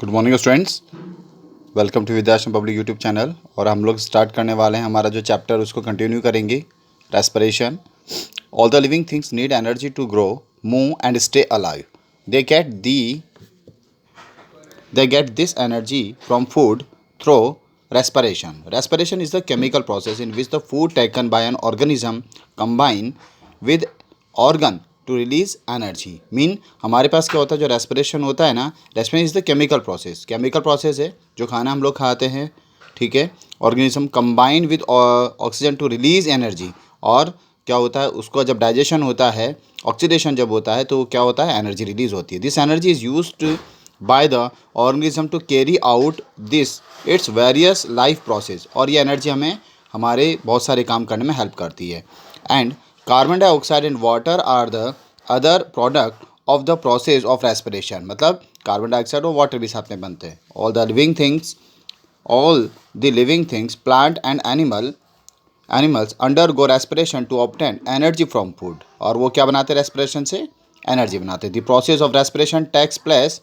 Good morning students, welcome to Vidyashram public YouTube channel. और हम लोग स्टार्ट करने वाले हैं हमारा जो चैप्टर उसको कंटिन्यू करेंगे। Respiration. All the living things need energy to grow, move and stay alive. They get the they get this energy from food through respiration. Respiration is the chemical process in which the food taken by an organism combine with organ to release energy. Mean हमारे पास क्या होता है, जो respiration होता है ना, respiration is the chemical process है जो खाना हम लोग खाते हैं, ठीक है। Organism combine with oxygen to release energy. और क्या होता है, उसको जब डाइजेशन होता है, ऑक्सीडेशन जब होता है तो क्या होता है, एनर्जी रिलीज होती है। This energy is used by the organism to carry out this its various life process. और ये एनर्जी हमें हमारे बहुत सारे काम करने में हेल्प करती है। And carbon dioxide and water are the other product of the process of respiration. मतलब कार्बन डाइऑक्साइड और वाटर भी साथ में बनते हैं। All the living things plant and animals undergo respiration to obtain energy from food. और वो क्या बनाते हैं, रेस्पिरेशन से एनर्जी बनाते हैं। The process of respiration takes place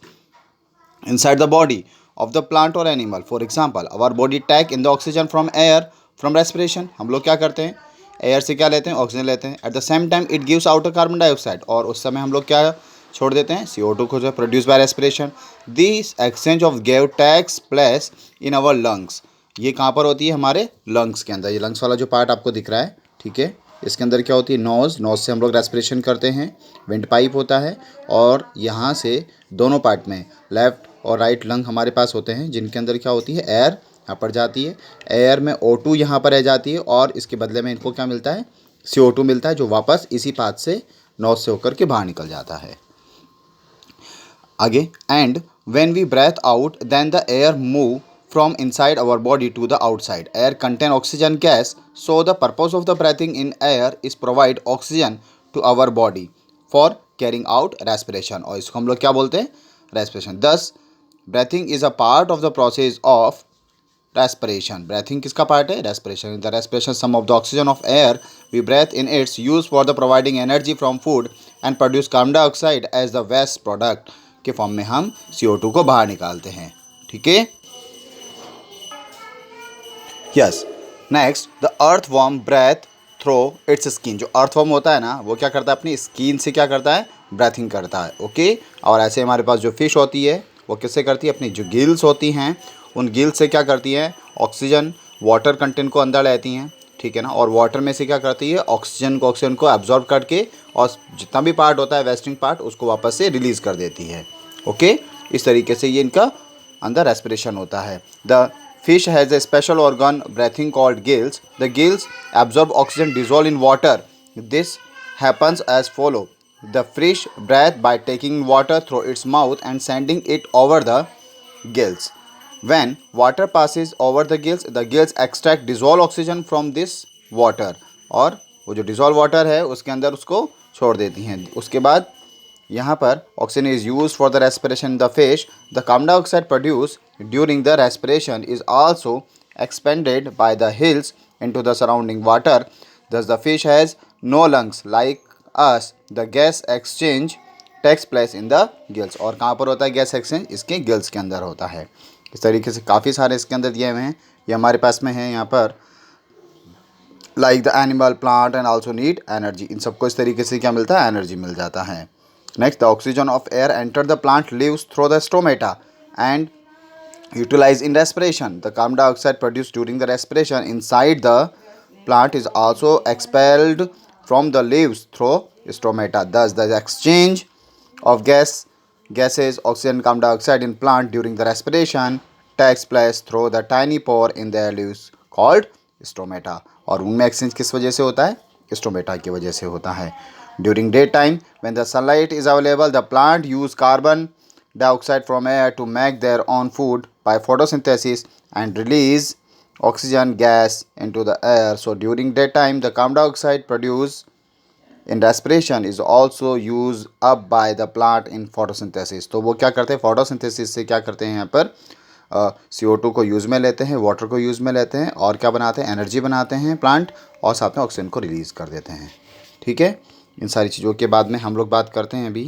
inside the body of the plant or animal. For example, our body take in the oxygen from air from respiration. हम लोग क्या करते हैं, एयर से क्या लेते हैं, ऑक्सीजन लेते हैं। At the same time it gives out carbon dioxide, और उस समय हम लोग क्या छोड़ देते हैं, CO2 को, जो produce by respiration. This exchange of gas takes place in our lungs. ये कहाँ पर होती है, हमारे लंग्स के अंदर। ये लंग्स वाला जो पार्ट आपको दिख रहा है, ठीक है, इसके अंदर क्या होती है, नोज़ से हम लोग रेस्पिरेशन करते हैं। विंड पाइप होता है, और यहाँ से दोनों पार्ट में लेफ़्ट और राइट लंग हमारे पास होते हैं, जिनके अंदर क्या होती है, एयर यहाँ पर जाती है। एयर में O2 यहाँ पर रह जाती है, और इसके बदले में इनको क्या मिलता है, CO2 मिलता है, जो वापस इसी पाथ से नोज से होकर के बाहर निकल जाता है। आगे, and when we breathe out then the air move from inside our body to the outside. Air contain oxygen gas, so the purpose of the breathing in air is provide oxygen to our body for carrying out respiration. और इसको हम लोग क्या बोलते हैं, respiration. Thus, breathing is a part of the process of respiration. Breathing किसका part है, respiration. The respiration sum of the oxygen of air we breathe in its use for the providing energy from food and produce carbon dioxide as the waste product के form में हम CO2 को बाहर निकालते हैं, ठीक है। Yes, next, the earthworm breathe through its skin. जो अर्थवर्म होता है ना, वो क्या करता है, अपनी स्किन से क्या करता है, ब्रेथिंग करता है, ओके। और ऐसे हमारे पास जो फिश होती है, वो किससे करती है, अपनी जो गिल्स होती हैं, उन गिल्स से क्या करती है, ऑक्सीजन वाटर कंटेंट को अंदर लेती हैं, ठीक है ना। और वाटर में से क्या करती है, ऑक्सीजन को एब्जॉर्ब करके, और जितना भी पार्ट होता है, वेस्टिंग पार्ट, उसको वापस से रिलीज़ कर देती है, ओके। इस तरीके से ये इनका अंदर रेस्पिरेशन होता है। The fish has a special organ breathing called gills. The gills absorb oxygen dissolved in water. This happens as follow. The fish breathes by taking water through its mouth and sending it over the gills. When water passes over the gills extract dissolved oxygen from this water. और वो जो dissolved water है उसके अंदर उसको छोड़ देती हैं। उसके बाद यहाँ पर oxygen is use for the respiration the fish. The carbon dioxide produce during the respiration is also expended by the gills into the surrounding water. Thus the fish has no lungs like us. The gas exchange takes place in the gills. और कहाँ पर होता है gas exchange, इसके gills के अंदर होता है। इस तरीके से काफ़ी सारे इसके अंदर दिए हुए हैं, ये हमारे पास में है यहाँ पर, like the animal, plant and also need energy. इन सबको इस तरीके से क्या मिलता है, एनर्जी मिल जाता है। Next, the oxygen of air entered the plant leaves through the stomata and utilized in respiration. The carbon dioxide produced during the respiration inside the plant is also expelled from the leaves through stomata. Thus, the exchange of gases, oxygen, carbon dioxide in plant during the respiration takes place through the tiny pore in their leaves called stomata. और उनमें exchange किस वजह से होता है, stomata की वजह से होता है। During daytime, when the sunlight is available, the plant use carbon dioxide from air to make their own food by photosynthesis and release oxygen gas into the air. So during daytime, the carbon dioxide produced in respiration is also used up by the plant in photosynthesis. तो वो क्या करते हैं, photosynthesis से क्या करते हैं, यहाँ पर CO2 को यूज़ में लेते हैं, वाटर को यूज़ में लेते हैं, और क्या बनाते हैं, एनर्जी बनाते हैं प्लांट, और साथ में ऑक्सीजन को रिलीज़ कर देते हैं, ठीक है। इन सारी चीज़ों के बाद में हम लोग बात करते हैं अभी